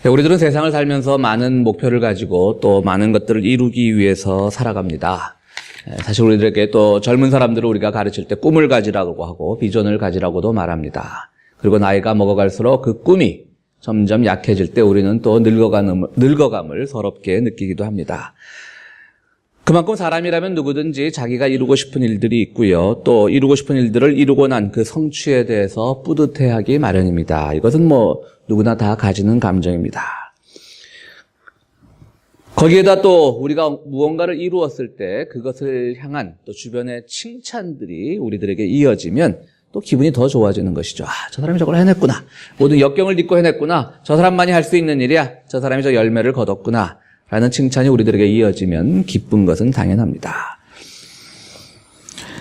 우리들은 세상을 살면서 많은 목표를 가지고 또 많은 것들을 이루기 위해서 살아갑니다. 사실 우리들에게 또 젊은 사람들을 우리가 가르칠 때 꿈을 가지라고 하고 비전을 가지라고도 말합니다. 그리고 나이가 먹어갈수록 그 꿈이 점점 약해질 때 우리는 또 늙어감을 서럽게 느끼기도 합니다. 그만큼 사람이라면 누구든지 자기가 이루고 싶은 일들이 있고요. 또 이루고 싶은 일들을 이루고 난 그 성취에 대해서 뿌듯해하기 마련입니다. 이것은 누구나 다 가지는 감정입니다. 거기에다 또 우리가 무언가를 이루었을 때 그것을 향한 또 주변의 칭찬들이 우리들에게 이어지면 또 기분이 더 좋아지는 것이죠. 저 사람이 저걸 해냈구나. 모든 역경을 딛고 해냈구나. 저 사람만이 할 수 있는 일이야. 저 사람이 저 열매를 거뒀구나. 라는 칭찬이 우리들에게 이어지면 기쁜 것은 당연합니다.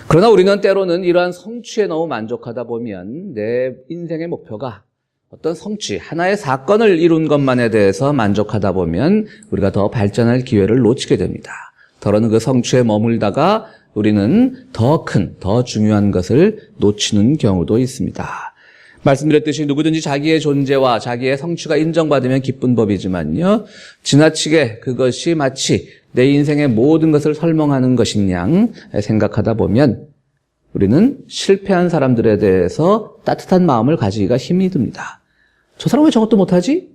그러나 우리는 때로는 이러한 성취에 너무 만족하다 보면 내 인생의 목표가 어떤 성취, 하나의 사건을 이룬 것만에 대해서 만족하다 보면 우리가 더 발전할 기회를 놓치게 됩니다. 더러는 그 성취에 머물다가 우리는 더 큰, 더 중요한 것을 놓치는 경우도 있습니다. 말씀드렸듯이 누구든지 자기의 존재와 자기의 성취가 인정받으면 기쁜 법이지만요, 지나치게 그것이 마치 내 인생의 모든 것을 설명하는 것인 양 생각하다 보면 우리는 실패한 사람들에 대해서 따뜻한 마음을 가지기가 힘이 듭니다. 저 사람 왜 저것도 못하지?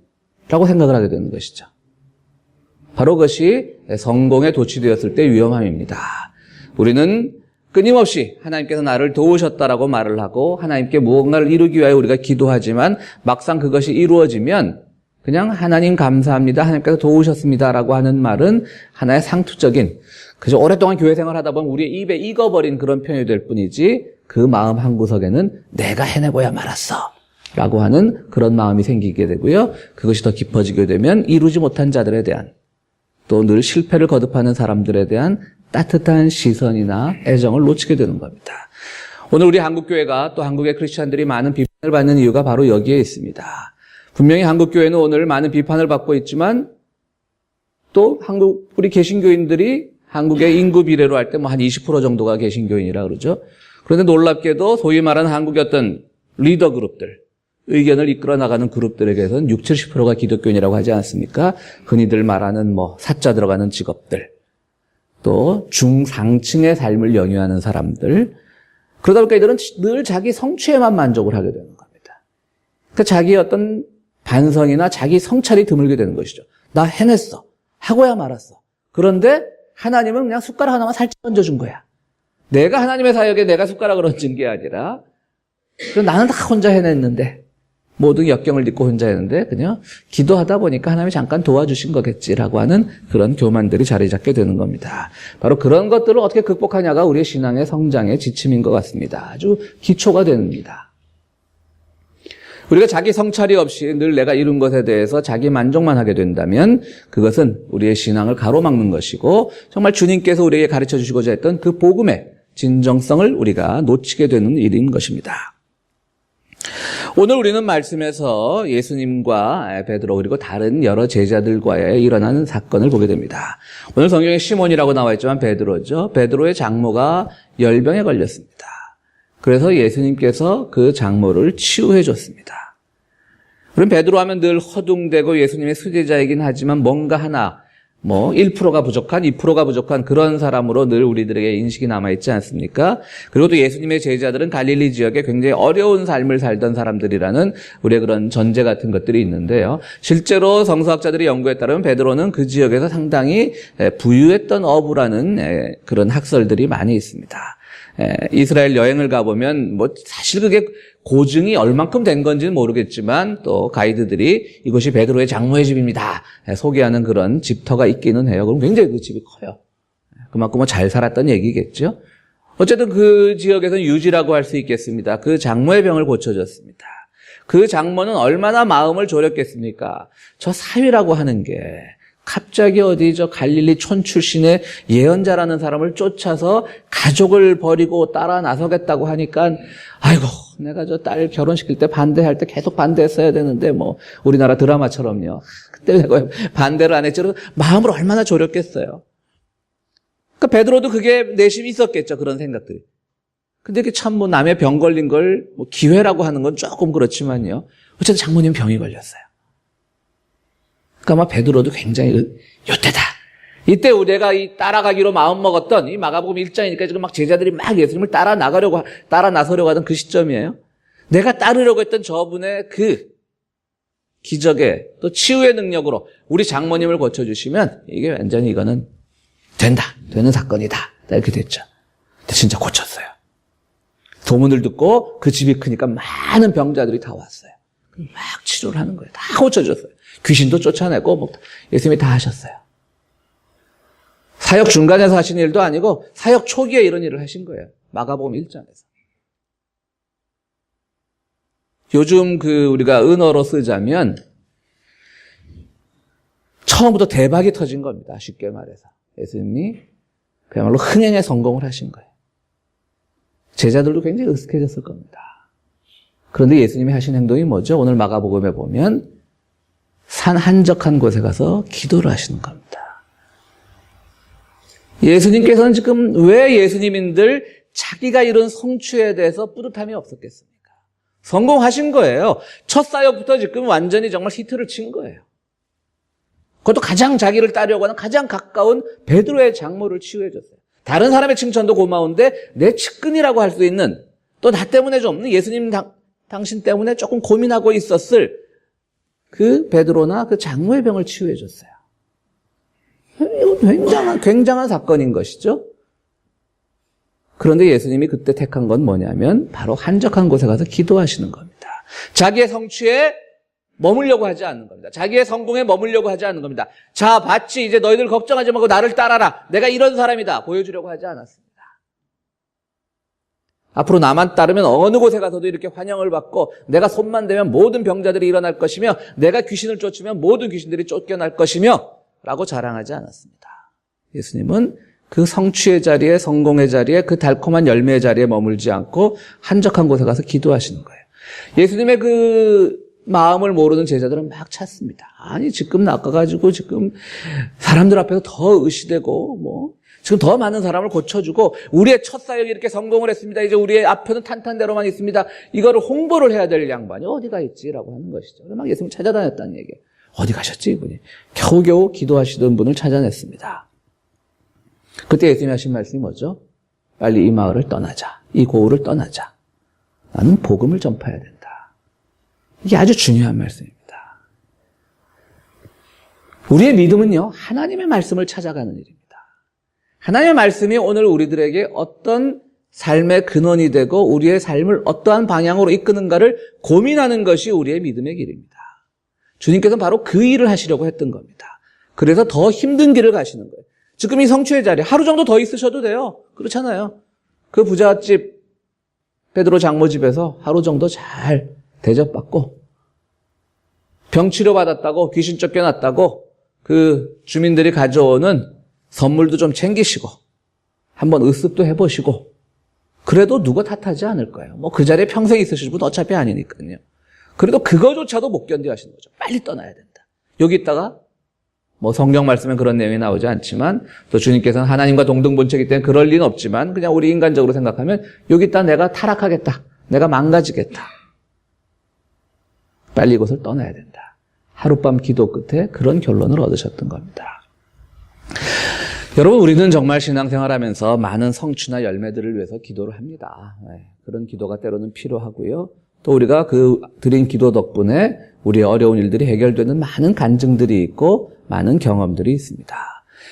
라고 생각을 하게 되는 것이죠. 바로 그것이 성공에 도취되었을 때 위험함입니다. 우리는 끊임없이 하나님께서 나를 도우셨다라고 말을 하고 하나님께 무언가를 이루기 위하여 우리가 기도하지만 막상 그것이 이루어지면 그냥 하나님 감사합니다, 하나님께서 도우셨습니다라고 하는 말은 하나의 상투적인, 그저 오랫동안 교회 생활하다 보면 우리의 입에 익어버린 그런 표현이 될 뿐이지 그 마음 한구석에는 내가 해내고야 말았어 라고 하는 그런 마음이 생기게 되고요. 그것이 더 깊어지게 되면 이루지 못한 자들에 대한, 또 늘 실패를 거듭하는 사람들에 대한 따뜻한 시선이나 애정을 놓치게 되는 겁니다. 오늘 우리 한국교회가 또 한국의 크리스찬들이 많은 비판을 받는 이유가 바로 여기에 있습니다. 분명히 한국교회는 오늘 많은 비판을 받고 있지만 또 우리 개신교인들이 한국의 인구 비례로 할 때 한 20% 정도가 개신교인이라 그러죠. 그런데 놀랍게도 소위 말하는 한국의 어떤 리더 그룹들, 의견을 이끌어 나가는 그룹들에게서는 60, 70%가 기독교인이라고 하지 않습니까? 흔히들 말하는 사자 들어가는 직업들, 또 중상층의 삶을 영위하는 사람들, 그러다 보니까 이들은 늘 자기 성취에만 만족을 하게 되는 겁니다. 그러니까 자기의 어떤 반성이나 자기 성찰이 드물게 되는 것이죠. 나 해냈어. 하고야 말았어. 그런데 하나님은 그냥 숟가락 하나만 살짝 얹어준 거야. 내가 하나님의 사역에 내가 숟가락을 얹은 게 아니라 나는 다 혼자 해냈는데, 모든 역경을 딛고 혼자 했는데 그냥 기도하다 보니까 하나님이 잠깐 도와주신 거겠지라고 하는 그런 교만들이 자리 잡게 되는 겁니다. 바로 그런 것들을 어떻게 극복하냐가 우리의 신앙의 성장의 지침인 것 같습니다. 아주 기초가 됩니다. 우리가 자기 성찰이 없이 늘 내가 이룬 것에 대해서 자기 만족만 하게 된다면 그것은 우리의 신앙을 가로막는 것이고 정말 주님께서 우리에게 가르쳐 주시고자 했던 그 복음의 진정성을 우리가 놓치게 되는 일인 것입니다. 오늘 우리는 말씀에서 예수님과 베드로 그리고 다른 여러 제자들과의 일어나는 사건을 보게 됩니다. 오늘 성경에 시몬이라고 나와 있지만 베드로죠. 베드로의 장모가 열병에 걸렸습니다. 그래서 예수님께서 그 장모를 치유해 줬습니다. 그럼 베드로 하면 늘 허둥대고 예수님의 수제자이긴 하지만 뭔가 하나 1%가 부족한, 2%가 부족한 그런 사람으로 늘 우리들에게 인식이 남아있지 않습니까? 그리고 또 예수님의 제자들은 갈릴리 지역에 굉장히 어려운 삶을 살던 사람들이라는 우리의 그런 전제 같은 것들이 있는데요. 실제로 성서학자들의 연구에 따르면 베드로는 그 지역에서 상당히 부유했던 어부라는 그런 학설들이 많이 있습니다. 이스라엘 여행을 가보면 사실 그게 고증이 얼만큼 된 건지는 모르겠지만 또 가이드들이 이것이 베드로의 장모의 집입니다 소개하는 그런 집터가 있기는 해요. 그럼 굉장히 그 집이 커요. 그만큼 잘 살았던 얘기겠죠. 어쨌든 그 지역에서는 유지라고 할 수 있겠습니다. 그 장모의 병을 고쳐줬습니다. 그 장모는 얼마나 마음을 졸였겠습니까? 저 사위라고 하는 게 갑자기 갈릴리 촌 출신의 예언자라는 사람을 쫓아서 가족을 버리고 따라 나서겠다고 하니까 아이고 내가 저 딸 결혼시킬 때 반대할 때 계속 반대했어야 되는데 우리나라 드라마처럼요. 그때 내가 반대를 안 했지. 마음을 얼마나 졸였겠어요. 그러니까 베드로도 그게 내심이 있었겠죠. 그런 생각들이. 근데 이게 참 남의 병 걸린 걸 기회라고 하는 건 조금 그렇지만요. 어쨌든 장모님 병이 걸렸어요. 그러니까 아마 베드로도 굉장히 요때다. 이때 우리가 이 따라가기로 마음먹었던 이 마가복음 1장이니까 지금 막 제자들이 막 예수님을 따라 나서려고 하던 그 시점이에요. 내가 따르려고 했던 저분의 그 기적의 또 치유의 능력으로 우리 장모님을 고쳐주시면 이게 완전히 이거는 되는 사건이다. 이렇게 됐죠. 근데 진짜 고쳤어요. 소문을 듣고 그 집이 크니까 많은 병자들이 다 왔어요. 막 치료를 하는 거예요. 다 고쳐줬어요. 귀신도 쫓아내고 뭐 예수님이 다 하셨어요. 사역 중간에서 하신 일도 아니고 사역 초기에 이런 일을 하신 거예요. 마가복음 1장에서. 요즘 우리가 은어로 쓰자면 처음부터 대박이 터진 겁니다. 쉽게 말해서. 예수님이 그야말로 흥행에 성공을 하신 거예요. 제자들도 굉장히 으쓱해졌을 겁니다. 그런데 예수님이 하신 행동이 뭐죠? 오늘 마가복음에 보면 산 한적한 곳에 가서 기도를 하시는 겁니다. 예수님께서는 지금 왜 예수님인들 자기가 이룬 성취에 대해서 뿌듯함이 없었겠습니까? 성공하신 거예요. 첫 사역부터 지금 완전히 정말 히트를 친 거예요. 그것도 가장 자기를 따르려고 하는 가장 가까운 베드로의 장모를 치유해 줬어요. 다른 사람의 칭찬도 고마운데 내 측근이라고 할 수 있는 또 나 때문에 좀 예수님 당신 때문에 조금 고민하고 있었을 그 베드로나 그 장모의 병을 치유해 줬어요. 이건 굉장한 사건인 것이죠. 그런데 예수님이 그때 택한 건 뭐냐면 바로 한적한 곳에 가서 기도하시는 겁니다. 자기의 성취에 머물려고 하지 않는 겁니다. 자기의 성공에 머물려고 하지 않는 겁니다. 자, 봤지? 이제 너희들 걱정하지 말고 나를 따라라. 내가 이런 사람이다. 보여주려고 하지 않았습니다. 앞으로 나만 따르면 어느 곳에 가서도 이렇게 환영을 받고 내가 손만 대면 모든 병자들이 일어날 것이며 내가 귀신을 쫓으면 모든 귀신들이 쫓겨날 것이며 라고 자랑하지 않았습니다. 예수님은 그 성취의 자리에 성공의 자리에 그 달콤한 열매의 자리에 머물지 않고 한적한 곳에 가서 기도하시는 거예요. 예수님의 그 마음을 모르는 제자들은 막 찾습니다. 아니 지금 낚아가지고 지금 사람들 앞에서 더 의시되고 지금 더 많은 사람을 고쳐주고 우리의 첫 사역이 이렇게 성공을 했습니다. 이제 우리의 앞에는 탄탄대로만 있습니다. 이거를 홍보를 해야 될 양반이 어디가 있지라고 하는 것이죠. 막 예수님 찾아다녔다는 얘기예요. 어디 가셨지 이분이? 겨우겨우 기도하시던 분을 찾아냈습니다. 그때 예수님이 하신 말씀이 뭐죠? 빨리 이 마을을 떠나자. 이 고을을 떠나자. 나는 복음을 전파해야 된다. 이게 아주 중요한 말씀입니다. 우리의 믿음은요, 하나님의 말씀을 찾아가는 일입니다. 하나님의 말씀이 오늘 우리들에게 어떤 삶의 근원이 되고 우리의 삶을 어떠한 방향으로 이끄는가를 고민하는 것이 우리의 믿음의 길입니다. 주님께서는 바로 그 일을 하시려고 했던 겁니다. 그래서 더 힘든 길을 가시는 거예요. 지금 이 성취의 자리 하루 정도 더 있으셔도 돼요. 그렇잖아요. 그 부잣집 베드로 장모 집에서 하루 정도 잘 대접받고 병 치료받았다고 귀신 쫓겨났다고 그 주민들이 가져오는 선물도 좀 챙기시고 한번 의습도 해보시고 그래도 누가 탓하지 않을 거예요. 그 자리에 평생 있으실 분 어차피 아니니까요. 그래도 그거조차도 못 견뎌 하시는 거죠. 빨리 떠나야 된다. 여기 있다가 성경 말씀에 그런 내용이 나오지 않지만 또 주님께서는 하나님과 동등본체이기 때문에 그럴 리는 없지만 그냥 우리 인간적으로 생각하면 여기 있다 내가 타락하겠다. 내가 망가지겠다. 빨리 이곳을 떠나야 된다. 하룻밤 기도 끝에 그런 결론을 얻으셨던 겁니다. 여러분 우리는 정말 신앙생활하면서 많은 성취나 열매들을 위해서 기도를 합니다. 그런 기도가 때로는 필요하고요. 또 우리가 그 드린 기도 덕분에 우리의 어려운 일들이 해결되는 많은 간증들이 있고 많은 경험들이 있습니다.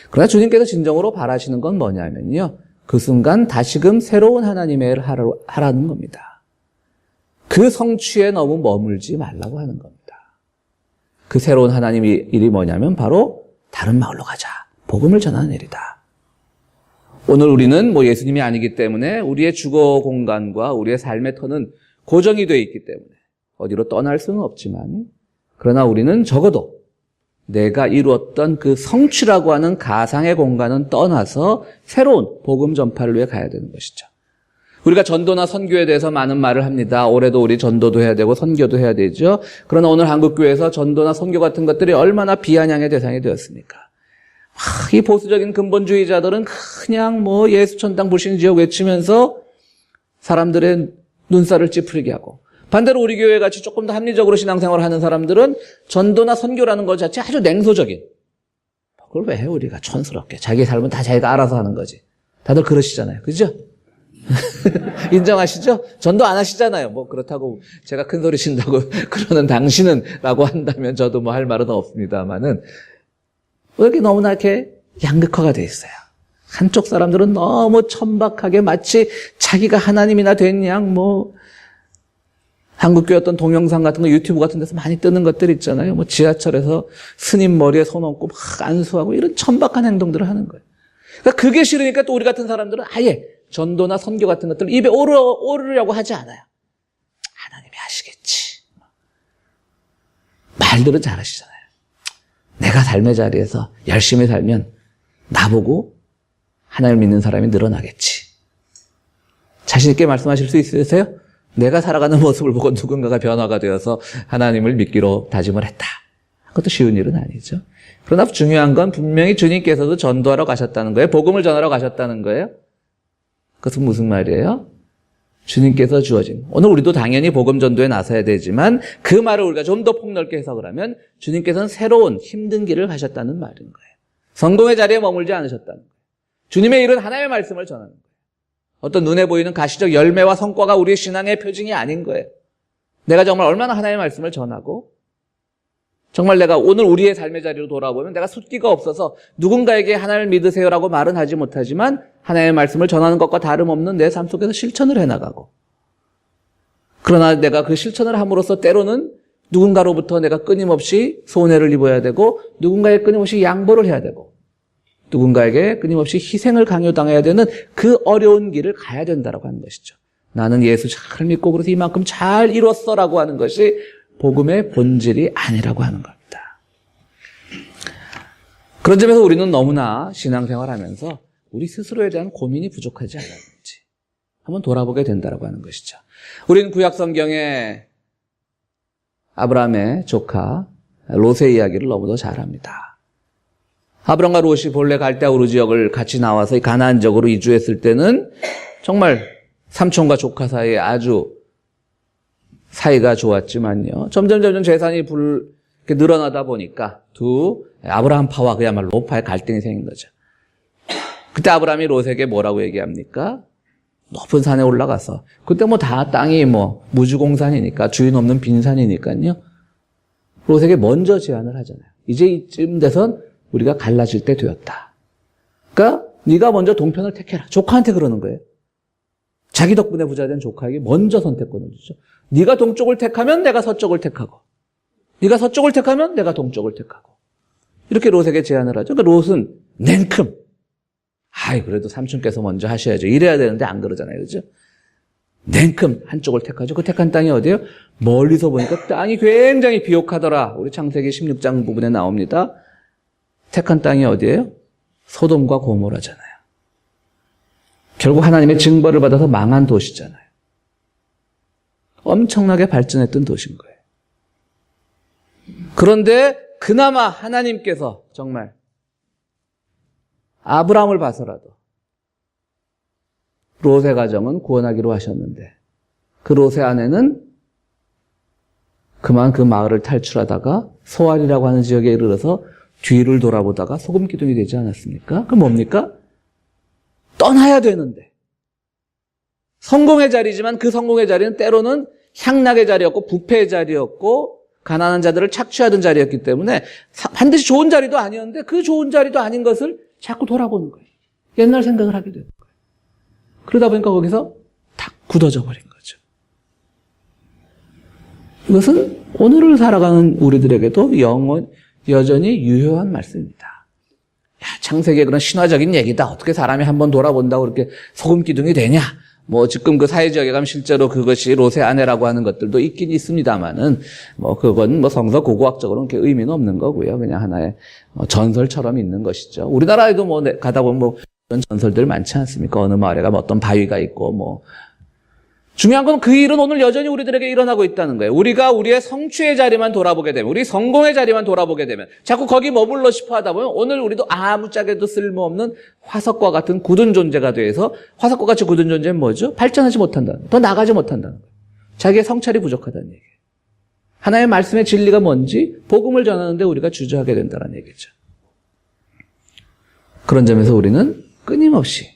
그러나 주님께서 진정으로 바라시는 건 뭐냐면요. 그 순간 다시금 새로운 하나님의 일을 하라는 겁니다. 그 성취에 너무 머물지 말라고 하는 겁니다. 그 새로운 하나님의 일이 뭐냐면 바로 다른 마을로 가자. 복음을 전하는 일이다. 오늘 우리는 예수님이 아니기 때문에 우리의 주거 공간과 우리의 삶의 터는 고정이 되어 있기 때문에 어디로 떠날 수는 없지만 그러나 우리는 적어도 내가 이루었던 그 성취라고 하는 가상의 공간은 떠나서 새로운 복음 전파를 위해 가야 되는 것이죠. 우리가 전도나 선교에 대해서 많은 말을 합니다. 올해도 우리 전도도 해야 되고 선교도 해야 되죠. 그러나 오늘 한국교회에서 전도나 선교 같은 것들이 얼마나 비아냥의 대상이 되었습니까? 이 보수적인 근본주의자들은 그냥 예수 천당 불신 지옥 외치면서 사람들의 눈살을 찌푸리게 하고 반대로 우리 교회 같이 조금 더 합리적으로 신앙생활을 하는 사람들은 전도나 선교라는 것 자체 아주 냉소적인. 그걸 왜 해, 우리가 촌스럽게. 자기 삶은 다 자기가 알아서 하는 거지. 다들 그러시잖아요. 그죠? 인정하시죠? 전도 안 하시잖아요. 뭐 그렇다고 제가 큰 소리 친다고 그러는 당신은 라고 한다면 저도 뭐 할 말은 없습니다만은 왜 이렇게 너무나 이렇게 양극화가 돼 있어요. 한쪽 사람들은 너무 천박하게 마치 자기가 하나님이나 된 양 뭐 한국교회 어떤 동영상 같은 거 유튜브 같은 데서 많이 뜨는 것들 있잖아요. 뭐 지하철에서 스님 머리에 손 얹고 막 안수하고 이런 천박한 행동들을 하는 거예요. 그러니까 그게 싫으니까 또 우리 같은 사람들은 아예 전도나 선교 같은 것들을 입에 오르려고 하지 않아요. 하나님이 하시겠지. 말들은 잘하시잖아요. 내가 삶의 자리에서 열심히 살면 나보고 하나님을 믿는 사람이 늘어나겠지. 자신 있게 말씀하실 수 있으세요? 내가 살아가는 모습을 보고 누군가가 변화가 되어서 하나님을 믿기로 다짐을 했다. 그것도 쉬운 일은 아니죠. 그러나 중요한 건 분명히 주님께서도 전도하러 가셨다는 거예요. 복음을 전하러 가셨다는 거예요. 그것은 무슨 말이에요? 주님께서 주어진. 오늘 우리도 당연히 복음 전도에 나서야 되지만 그 말을 우리가 좀 더 폭넓게 해석을 하면 주님께서는 새로운 힘든 길을 가셨다는 말인 거예요. 성공의 자리에 머물지 않으셨다는 거예요. 주님의 일은 하나님의 말씀을 전하는 거예요. 어떤 눈에 보이는 가시적 열매와 성과가 우리의 신앙의 표징이 아닌 거예요. 내가 정말 얼마나 하나님의 말씀을 전하고 정말 내가 오늘 우리의 삶의 자리로 돌아보면 내가 숫기가 없어서 누군가에게 하나님을 믿으세요라고 말은 하지 못하지만 하나님의 말씀을 전하는 것과 다름없는 내 삶 속에서 실천을 해나가고 그러나 내가 그 실천을 함으로써 때로는 누군가로부터 내가 끊임없이 손해를 입어야 되고 누군가에 끊임없이 양보를 해야 되고 누군가에게 끊임없이 희생을 강요당해야 되는 그 어려운 길을 가야 된다라고 하는 것이죠. 나는 예수 잘 믿고 그래서 이만큼 잘 이뤘어라고 하는 것이 복음의 본질이 아니라고 하는 겁니다. 그런 점에서 우리는 너무나 신앙생활하면서 우리 스스로에 대한 고민이 부족하지 않았는지 한번 돌아보게 된다라고 하는 것이죠. 우리는 구약 성경에 아브라함의 조카 롯의 이야기를 너무도 잘 압니다. 아브람과 롯이 본래 갈대아 우르 지역을 같이 나와서 가나안 지역으로 이주했을 때는 정말 삼촌과 조카 사이에 아주 사이가 좋았지만요. 점점 재산이 이렇게 늘어나다 보니까 두 아브라함파와 그야말로 롯파의 갈등이 생긴 거죠. 그때 아브라함이 롯에게 뭐라고 얘기합니까? 높은 산에 올라가서 그때 뭐 다 땅이 뭐 무주공산이니까 주인 없는 빈산이니까요. 롯에게 먼저 제안을 하잖아요. 이제 이쯤 돼선 우리가 갈라질 때 되었다. 그러니까 네가 먼저 동편을 택해라. 조카한테 그러는 거예요. 자기 덕분에 부자 된 조카에게 먼저 선택권을 주죠. 네가 동쪽을 택하면 내가 서쪽을 택하고 네가 서쪽을 택하면 내가 동쪽을 택하고 이렇게 롯에게 제안을 하죠. 그러니까 롯은 냉큼 그래도 삼촌께서 먼저 하셔야죠. 이래야 되는데 안 그러잖아요. 그렇죠? 냉큼 한쪽을 택하죠. 그 택한 땅이 어디예요? 멀리서 보니까 땅이 굉장히 비옥하더라. 우리 창세기 16장 부분에 나옵니다. 택한 땅이 어디예요? 소돔과 고모라잖아요. 결국 하나님의 징벌을 받아서 망한 도시잖아요. 엄청나게 발전했던 도시인 거예요. 그런데 그나마 하나님께서 정말 아브라함을 봐서라도 롯의 가정은 구원하기로 하셨는데 그 롯의 아내는 그만 그 마을을 탈출하다가 소알이라고 하는 지역에 이르러서 뒤를 돌아보다가 소금 기둥이 되지 않았습니까? 그럼 뭡니까? 떠나야 되는데 성공의 자리지만 그 성공의 자리는 때로는 향락의 자리였고 부패의 자리였고 가난한 자들을 착취하던 자리였기 때문에 반드시 좋은 자리도 아니었는데 그 좋은 자리도 아닌 것을 자꾸 돌아보는 거예요. 옛날 생각을 하게 되는 거예요. 그러다 보니까 거기서 탁 굳어져 버린 거죠. 이것은 오늘을 살아가는 우리들에게도 여전히 유효한 말씀입니다. 창세기의 그런 신화적인 얘기다. 어떻게 사람이 한번 돌아본다고 그렇게 소금 기둥이 되냐? 뭐 지금 그 사회지역에 가면 실제로 그것이 롯의 아내라고 하는 것들도 있긴 있습니다만은 뭐 그건 뭐 성서 고고학적으로는 그렇게 의미는 없는 거고요. 그냥 하나의 전설처럼 있는 것이죠. 우리나라에도 뭐 가다 보면 뭐 그런 전설들 많지 않습니까? 어느 마을에 가면 어떤 바위가 있고 뭐 중요한 건 그 일은 오늘 여전히 우리들에게 일어나고 있다는 거예요. 우리가 우리의 성취의 자리만 돌아보게 되면, 우리 성공의 자리만 돌아보게 되면, 자꾸 거기 머물러 싶어 하다 보면 오늘 우리도 아무짝에도 쓸모없는 화석과 같은 굳은 존재가 돼서 화석과 같이 굳은 존재는 뭐죠? 발전하지 못한다는 거예요. 더 나가지 못한다는 거예요. 자기의 성찰이 부족하다는 얘기예요. 하나님의 말씀의 진리가 뭔지 복음을 전하는데 우리가 주저하게 된다는 얘기죠. 그런 점에서 우리는 끊임없이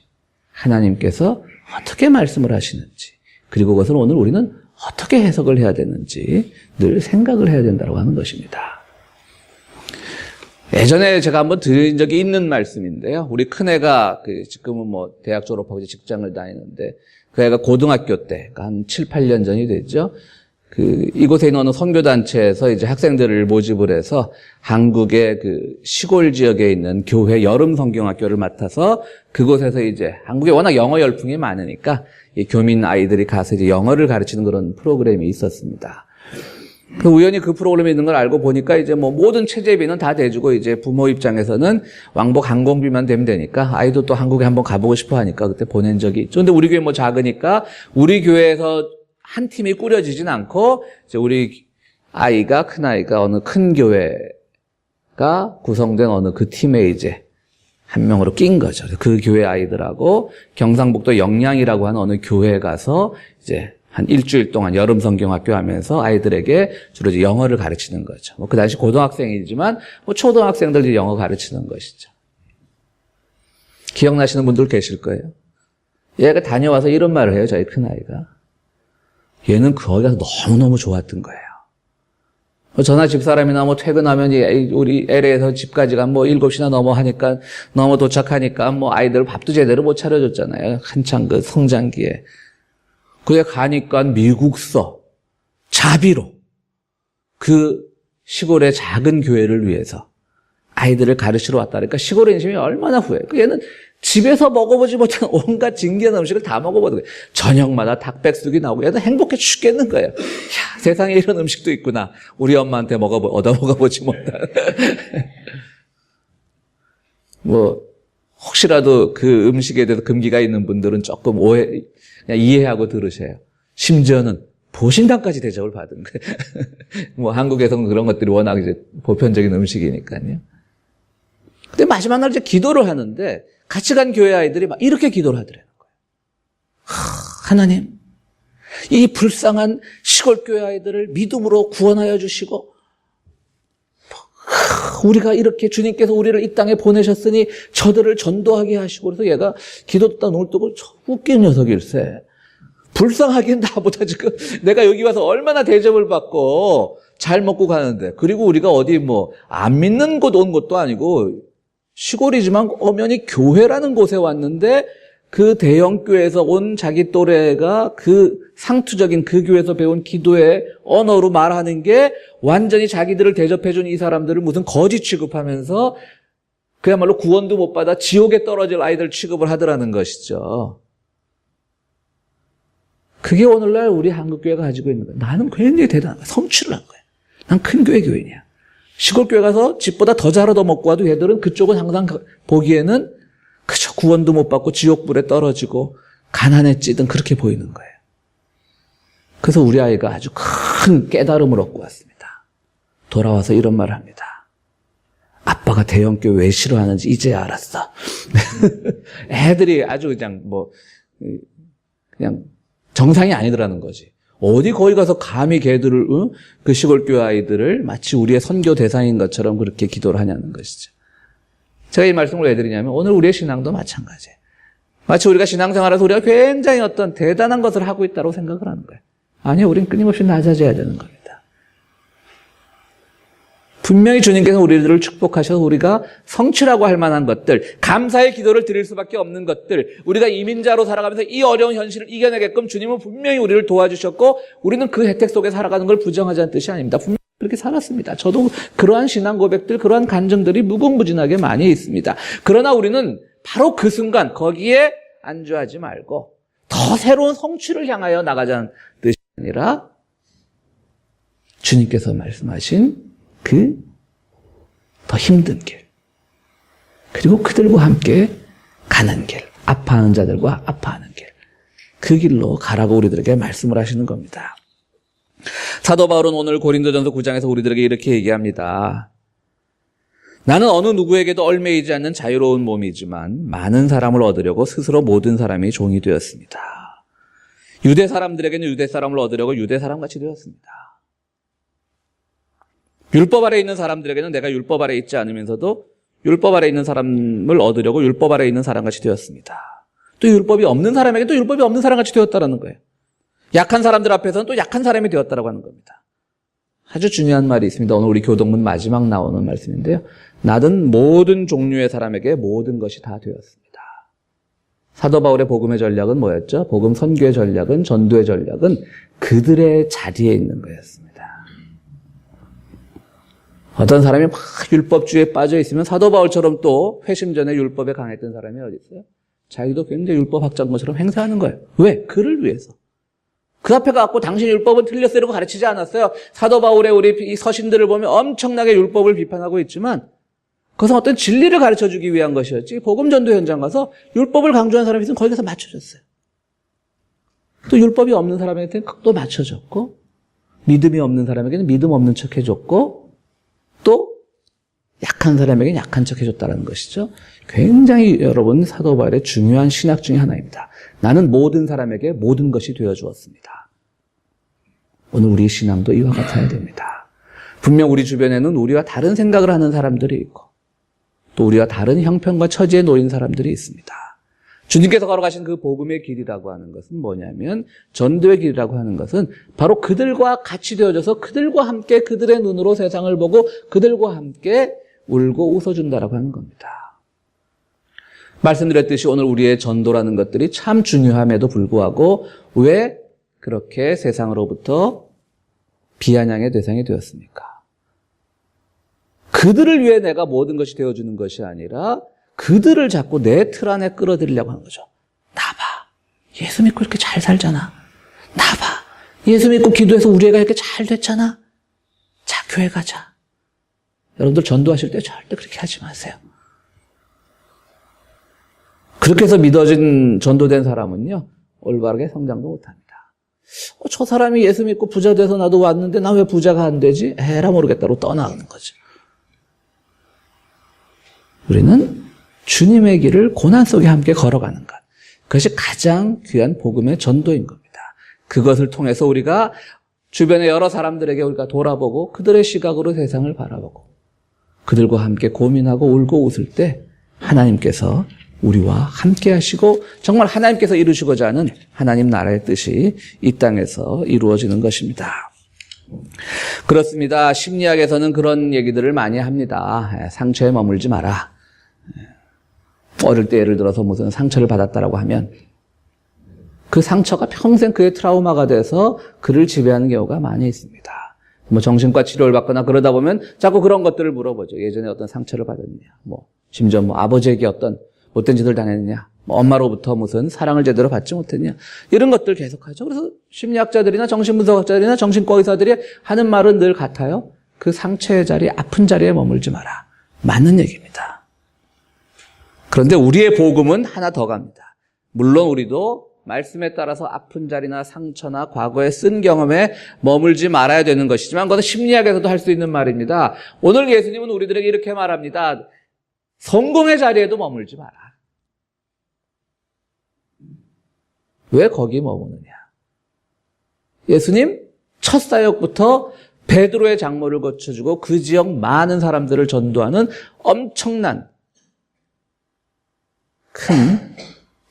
하나님께서 어떻게 말씀을 하시는지, 그리고 그것을 오늘 우리는 어떻게 해석을 해야 되는지 늘 생각을 해야 된다고 하는 것입니다. 예전에 제가 한번 드린 적이 있는 말씀인데요. 우리 큰애가 지금은 뭐 대학 졸업하고 이제 직장을 다니는데, 그 애가 고등학교 때, 한 7, 8년 전이 됐죠. 이곳에 있는 어느 선교단체에서 이제 학생들을 모집을 해서 한국의 시골 지역에 있는 교회 여름 성경학교를 맡아서 그곳에서 이제 한국에 워낙 영어 열풍이 많으니까 이 교민 아이들이 가서 이제 영어를 가르치는 그런 프로그램이 있었습니다. 우연히 그 프로그램이 있는 걸 알고 보니까 이제 뭐 모든 체재비는 다 대주고 이제 부모 입장에서는 왕복 항공비만 되면 되니까 아이도 또 한국에 한번 가보고 싶어 하니까 그때 보낸 적이 있죠. 근데 우리 교회 뭐 작으니까 우리 교회에서 한 팀이 꾸려지진 않고 이제 우리 아이가, 큰 아이가 어느 큰 교회가 구성된 어느 그 팀에 이제 한 명으로 낀 거죠. 그 교회 아이들하고 경상북도 영양이라고 하는 어느 교회에 가서 이제 한 일주일 동안 여름 성경학교 하면서 아이들에게 주로 이제 영어를 가르치는 거죠. 뭐 그 당시 고등학생이지만 뭐 초등학생들 영어 가르치는 것이죠. 기억나시는 분들 계실 거예요. 얘가 다녀와서 이런 말을 해요. 저희 큰 아이가. 얘는 거기 가서 너무너무 좋았던 거예요. 전화 집사람이나 뭐 퇴근하면 우리 LA에서 집까지가 뭐 7시나 넘어 하니까, 넘어 도착하니까 뭐 아이들 밥도 제대로 못 차려줬잖아요. 한창 그 성장기에. 그에 가니까 미국서, 자비로 그 시골의 작은 교회를 위해서 아이들을 가르치러 왔다. 그러니까 시골의 인심이 얼마나 후해. 얘는 집에서 먹어보지 못한 온갖 진기한 음식을 다 먹어보는 거예요. 저녁마다 닭백숙이 나오고 얘는 행복해 죽겠는 거예요. 야, 세상에 이런 음식도 있구나. 우리 엄마한테 얻어 먹어보지 못한. 뭐 혹시라도 그 음식에 대해서 금기가 있는 분들은 조금 그냥 이해하고 들으셔요. 심지어는 보신당까지 대접을 받은 거예요. 뭐 한국에서는 그런 것들이 워낙 이제 보편적인 음식이니까요. 근데 마지막 날 이제 기도를 하는데 같이 간 교회 아이들이 막 이렇게 기도를 하더라는 거예요. 하나님, 이 불쌍한 시골 교회 아이들을 믿음으로 구원하여 주시고, 우리가 이렇게 주님께서 우리를 이 땅에 보내셨으니 저들을 전도하게 하시고, 그래서 얘가 기도 듣다 눈을 뜨고 웃긴 녀석일세. 불쌍하긴 나보다 지금 내가 여기 와서 얼마나 대접을 받고 잘 먹고 가는데, 그리고 우리가 어디 뭐 안 믿는 곳 온 것도 아니고 시골이지만 엄연히 교회라는 곳에 왔는데 그 대형교회에서 온 자기 또래가 그 상투적인 그 교회에서 배운 기도의 언어로 말하는 게 완전히 자기들을 대접해준 이 사람들을 무슨 거지 취급하면서 그야말로 구원도 못 받아 지옥에 떨어질 아이들 취급을 하더라는 것이죠. 그게 오늘날 우리 한국교회가 가지고 있는 거예요. 나는 굉장히 대단한 거야. 성취를 한 거야. 난 큰 교회 교인이야. 시골교회 가서 집보다 더 잘 얻어먹고 와도 얘들은 그쪽은 항상 보기에는 그저 구원도 못 받고 지옥불에 떨어지고 가난에 찌든 그렇게 보이는 거예요. 그래서 우리 아이가 아주 큰 깨달음을 얻고 왔습니다. 돌아와서 이런 말을 합니다. 아빠가 대형교회 왜 싫어하는지 이제 알았어. 애들이 아주 그냥 정상이 아니더라는 거지. 어디 거기 가서 감히 걔들을, 그 시골교회 아이들을 마치 우리의 선교 대상인 것처럼 그렇게 기도를 하냐는 것이죠. 제가 이 말씀을 왜 드리냐면 오늘 우리의 신앙도 마찬가지예요. 마치 우리가 신앙생활에서 우리가 굉장히 어떤 대단한 것을 하고 있다고 생각을 하는 거예요. 아니요, 우린 끊임없이 낮아져야 되는 겁니다. 분명히 주님께서 우리들을 축복하셔서 우리가 성취라고 할 만한 것들, 감사의 기도를 드릴 수밖에 없는 것들, 우리가 이민자로 살아가면서 이 어려운 현실을 이겨내게끔 주님은 분명히 우리를 도와주셨고 우리는 그 혜택 속에 살아가는 걸 부정하자는 뜻이 아닙니다. 분명히 그렇게 살았습니다. 저도 그러한 신앙 고백들, 그러한 감정들이 무궁무진하게 많이 있습니다. 그러나 우리는 바로 그 순간 거기에 안주하지 말고 더 새로운 성취를 향하여 나가자는 뜻이 아니라 주님께서 말씀하신 그 더 힘든 길, 그리고 그들과 함께 가는 길, 아파하는 자들과 아파하는 길, 그 길로 가라고 우리들에게 말씀을 하시는 겁니다. 사도 바울은 오늘 고린도전서 9장에서 우리들에게 이렇게 얘기합니다. 나는 어느 누구에게도 얽매이지 않는 자유로운 몸이지만 많은 사람을 얻으려고 스스로 모든 사람이 종이 되었습니다. 유대 사람들에게는 유대 사람을 얻으려고 유대 사람같이 되었습니다. 율법 아래에 있는 사람들에게는 내가 율법 아래에 있지 않으면서도 율법 아래에 있는 사람을 얻으려고 율법 아래에 있는 사람같이 되었습니다. 또 율법이 없는 사람에게 또 율법이 없는 사람같이 되었다라는 거예요. 약한 사람들 앞에서는 또 약한 사람이 되었다라고 하는 겁니다. 아주 중요한 말이 있습니다. 오늘 우리 교동문 마지막 나오는 말씀인데요. 나는 모든 종류의 사람에게 모든 것이 다 되었습니다. 사도 바울의 복음의 전략은 뭐였죠? 복음 선교의 전략은, 전도의 전략은 그들의 자리에 있는 거였습니다. 어떤 사람이 막 율법주의에 빠져 있으면 사도 바울처럼 또 회심 전에 율법에 강했던 사람이 어디 있어요? 자기도 굉장히 율법 학자인 것처럼 행세하는 거예요. 왜? 그를 위해서. 그 앞에 가고 당신 율법은 틀렸어 이러고 가르치지 않았어요. 사도 바울의 우리 이 서신들을 보면 엄청나게 율법을 비판하고 있지만 그것은 어떤 진리를 가르쳐주기 위한 것이었지. 복음 전도 현장 가서 율법을 강조한 사람이 있으면 거기 가서 맞춰줬어요. 또 율법이 없는 사람한테는 또 맞춰줬고, 믿음이 없는 사람에게는 믿음 없는 척 해줬고, 또 약한 사람에게는 약한 척 해줬다는 것이죠. 굉장히 여러분 사도 바울의 중요한 신학 중에 하나입니다. 나는 모든 사람에게 모든 것이 되어주었습니다. 오늘 우리의 신앙도 이와 같아야 됩니다. 분명 우리 주변에는 우리와 다른 생각을 하는 사람들이 있고 또 우리와 다른 형편과 처지에 놓인 사람들이 있습니다. 주님께서 걸어가신 그 복음의 길이라고 하는 것은 뭐냐면 전도의 길이라고 하는 것은 바로 그들과 같이 되어져서 그들과 함께 그들의 눈으로 세상을 보고 그들과 함께 울고 웃어준다라고 하는 겁니다. 말씀드렸듯이 오늘 우리의 전도라는 것들이 참 중요함에도 불구하고 왜 그렇게 세상으로부터 비아냥의 대상이 되었습니까? 그들을 위해 내가 모든 것이 되어주는 것이 아니라 그들을 자꾸 내 틀 안에 끌어들이려고 하는 거죠. 나봐. 예수 믿고 이렇게 잘 살잖아. 나봐. 예수 믿고 기도해서 우리 애가 이렇게 잘 됐잖아. 자, 교회 가자. 여러분들 전도하실 때 절대 그렇게 하지 마세요. 그렇게 해서 믿어진 전도된 사람은요, 올바르게 성장도 못합니다. 저 사람이 예수 믿고 부자 돼서 나도 왔는데 나 왜 부자가 안 되지? 에라 모르겠다로 떠나가는 거죠. 우리는 주님의 길을 고난 속에 함께 걸어가는 것. 그것이 가장 귀한 복음의 전도인 겁니다. 그것을 통해서 우리가 주변의 여러 사람들에게 우리가 돌아보고 그들의 시각으로 세상을 바라보고 그들과 함께 고민하고 울고 웃을 때 하나님께서 우리와 함께 하시고 정말 하나님께서 이루시고자 하는 하나님 나라의 뜻이 이 땅에서 이루어지는 것입니다. 그렇습니다. 심리학에서는 그런 얘기들을 많이 합니다. 상처에 머물지 마라. 어릴 때 예를 들어서 무슨 상처를 받았다라고 하면 그 상처가 평생 그의 트라우마가 돼서 그를 지배하는 경우가 많이 있습니다. 뭐 정신과 치료를 받거나 그러다 보면 자꾸 그런 것들을 물어보죠. 예전에 어떤 상처를 받았느냐, 심지어 아버지에게 어떤 못된 짓을 당했느냐, 엄마로부터 무슨 사랑을 제대로 받지 못했냐, 이런 것들 계속하죠. 그래서 심리학자들이나 정신분석학자들이나 정신과 의사들이 하는 말은 늘 같아요. 그 상처의 자리, 아픈 자리에 머물지 마라. 맞는 얘기입니다. 그런데 우리의 복음은 하나 더 갑니다. 물론 우리도 말씀에 따라서 아픈 자리나 상처나 과거에 쓴 경험에 머물지 말아야 되는 것이지만 그것은 심리학에서도 할 수 있는 말입니다. 오늘 예수님은 우리들에게 이렇게 말합니다. 성공의 자리에도 머물지 마라. 왜 거기 머무느냐? 예수님 첫 사역부터 베드로의 장모를 거쳐주고 그 지역 많은 사람들을 전도하는 엄청난 큰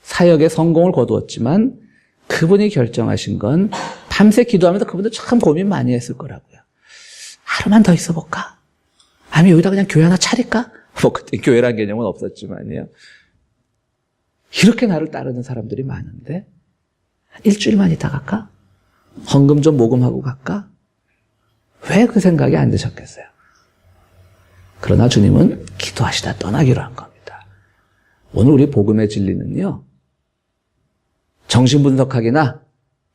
사역의 성공을 거두었지만 그분이 결정하신 건 밤새 기도하면서 그분도 참 고민 많이 했을 거라고요. 하루만 더 있어볼까? 아니면 여기다 그냥 교회 하나 차릴까? 그때 교회란 개념은 없었지만요. 이렇게 나를 따르는 사람들이 많은데 일주일만 있다 갈까? 헌금 좀 모금하고 갈까? 왜 그 생각이 안 드셨겠어요? 그러나 주님은 기도하시다 떠나기로 한 겁니다. 오늘 우리 복음의 진리는요, 정신분석학이나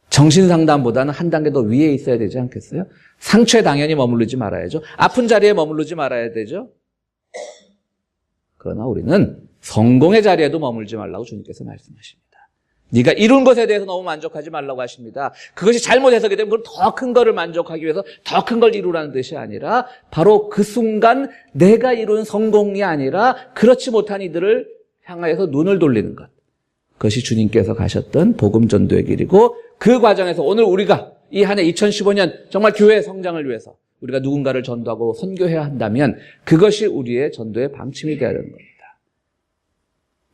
정신상담보다는 한 단계 더 위에 있어야 되지 않겠어요? 상처에 당연히 머무르지 말아야죠. 아픈 자리에 머무르지 말아야 되죠. 그러나 우리는 성공의 자리에도 머물지 말라고 주님께서 말씀하십니다. 네가 이룬 것에 대해서 너무 만족하지 말라고 하십니다. 그것이 잘못 해석이 되면 그걸 더 큰 거를 만족하기 위해서 더 큰 걸 이루라는 뜻이 아니라 바로 그 순간 내가 이룬 성공이 아니라 그렇지 못한 이들을 향하여서 눈을 돌리는 것. 그것이 주님께서 가셨던 복음 전도의 길이고, 그 과정에서 오늘 우리가 이 한 해 2015년 정말 교회의 성장을 위해서 우리가 누군가를 전도하고 선교해야 한다면 그것이 우리의 전도의 방침이 되어야 되는 겁니다.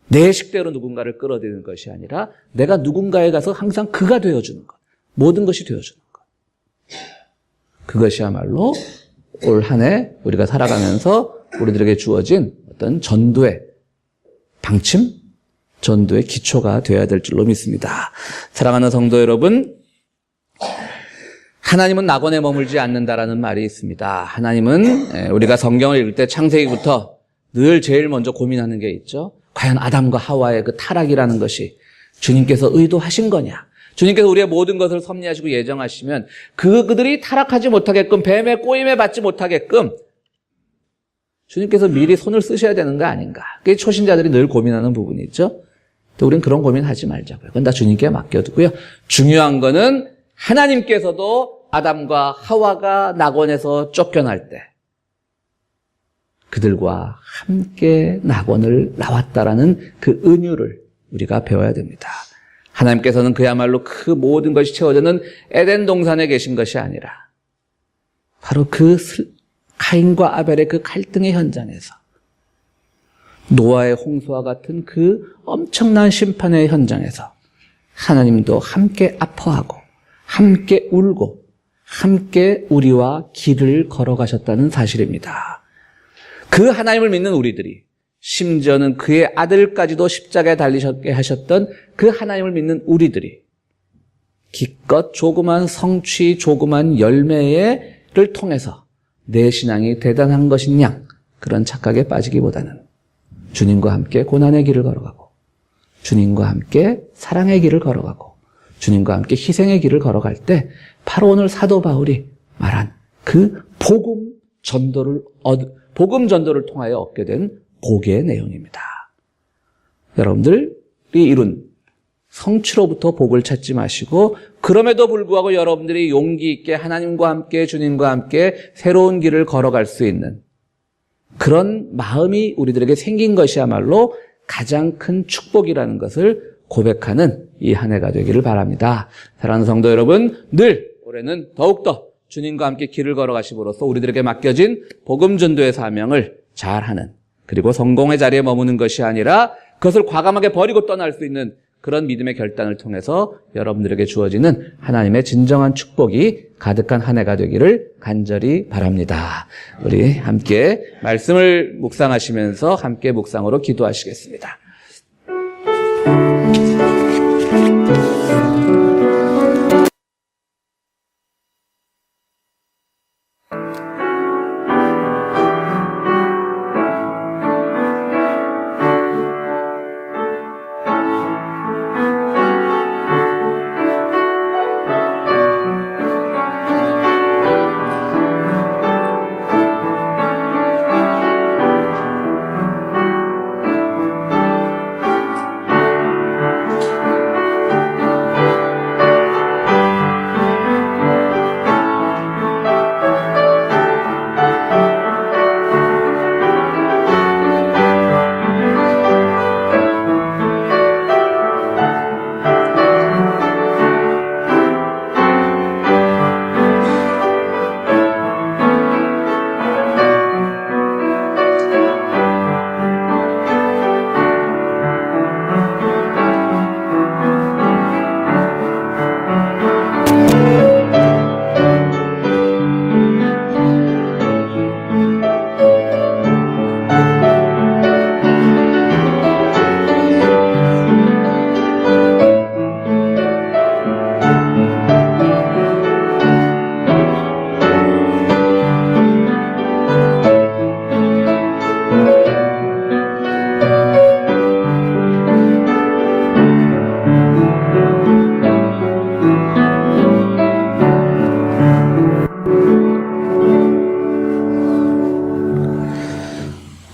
내 식대로 누군가를 끌어들이는 것이 아니라 내가 누군가에 가서 항상 그가 되어주는 것, 모든 것이 되어주는 것. 그것이야말로 올 한 해 우리가 살아가면서 우리들에게 주어진 어떤 전도의 방침, 전도의 기초가 되어야 될 줄로 믿습니다. 사랑하는 성도 여러분, 하나님은 낙원에 머물지 않는다라는 말이 있습니다. 하나님은 우리가 성경을 읽을 때 창세기부터 늘 제일 먼저 고민하는 게 있죠. 과연 아담과 하와의 그 타락이라는 것이 주님께서 의도하신 거냐? 주님께서 우리의 모든 것을 섭리하시고 예정하시면 그들이 타락하지 못하게끔, 뱀의 꼬임에 받지 못하게끔 주님께서 미리 손을 쓰셔야 되는 거 아닌가? 그게 초신자들이 늘 고민하는 부분이죠. 또 우리는 그런 고민하지 말자고요. 그건 다 주님께 맡겨두고요. 중요한 거는 하나님께서도 아담과 하와가 낙원에서 쫓겨날 때 그들과 함께 낙원을 나왔다라는 그 은유를 우리가 배워야 됩니다. 하나님께서는 그야말로 그 모든 것이 채워지는 에덴 동산에 계신 것이 아니라 바로 그 가인과 아벨의 그 갈등의 현장에서, 노아의 홍수와 같은 그 엄청난 심판의 현장에서 하나님도 함께 아파하고 함께 울고 함께 우리와 길을 걸어가셨다는 사실입니다. 그 하나님을 믿는 우리들이, 심지어는 그의 아들까지도 십자가에 달리셨게 하셨던 그 하나님을 믿는 우리들이 기껏 조그만 성취, 조그만 열매를 통해서 내 신앙이 대단한 것이냐, 그런 착각에 빠지기보다는 주님과 함께 고난의 길을 걸어가고 주님과 함께 사랑의 길을 걸어가고 주님과 함께 희생의 길을 걸어갈 때 바로 오늘 사도 바울이 말한 그 복음 전도를 통하여 얻게 된 복의 내용입니다. 여러분들이 이룬 성취로부터 복을 찾지 마시고, 그럼에도 불구하고 여러분들이 용기 있게 하나님과 함께 주님과 함께 새로운 길을 걸어갈 수 있는 그런 마음이 우리들에게 생긴 것이야말로 가장 큰 축복이라는 것을 고백하는 이 한 해가 되기를 바랍니다. 사랑하는 성도 여러분, 늘 올해는 더욱더 주님과 함께 길을 걸어가심으로써 우리들에게 맡겨진 복음 전도의 사명을 잘하는, 그리고 성공의 자리에 머무는 것이 아니라 그것을 과감하게 버리고 떠날 수 있는 그런 믿음의 결단을 통해서 여러분들에게 주어지는 하나님의 진정한 축복이 가득한 한 해가 되기를 간절히 바랍니다. 우리 함께 말씀을 묵상하시면서 함께 묵상으로 기도하시겠습니다.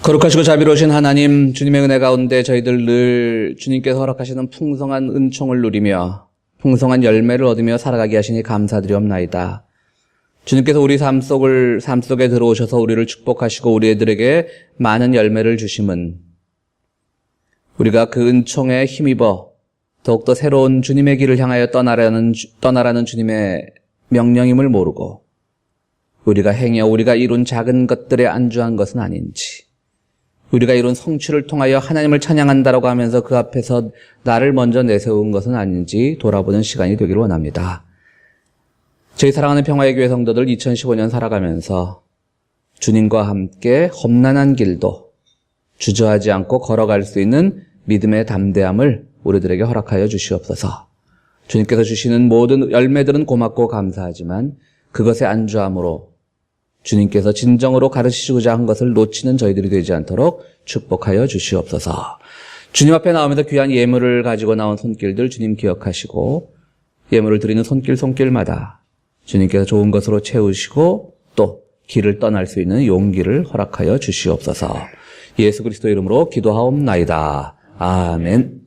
거룩하시고 자비로우신 하나님, 주님의 은혜 가운데 저희들 늘 주님께서 허락하시는 풍성한 은총을 누리며 풍성한 열매를 얻으며 살아가게 하시니 감사드리옵나이다. 주님께서 우리 삶 속에 들어오셔서 우리를 축복하시고 우리들에게 많은 열매를 주심은 우리가 그 은총에 힘입어 더욱더 새로운 주님의 길을 향하여 떠나라는 주님의 명령임을 모르고 우리가 행여 우리가 이룬 작은 것들에 안주한 것은 아닌지, 우리가 이룬 성취를 통하여 하나님을 찬양한다라고 하면서 그 앞에서 나를 먼저 내세운 것은 아닌지 돌아보는 시간이 되기를 원합니다. 저희 사랑하는 평화의 교회 성도들 2015년 살아가면서 주님과 함께 험난한 길도 주저하지 않고 걸어갈 수 있는 믿음의 담대함을 우리들에게 허락하여 주시옵소서. 주님께서 주시는 모든 열매들은 고맙고 감사하지만 그것에 안주함으로 주님께서 진정으로 가르치시고자 한 것을 놓치는 저희들이 되지 않도록 축복하여 주시옵소서. 주님 앞에 나오면서 귀한 예물을 가지고 나온 손길들 주님 기억하시고 예물을 드리는 손길마다 주님께서 좋은 것으로 채우시고 또 길을 떠날 수 있는 용기를 허락하여 주시옵소서. 예수 그리스도 이름으로 기도하옵나이다. 아멘.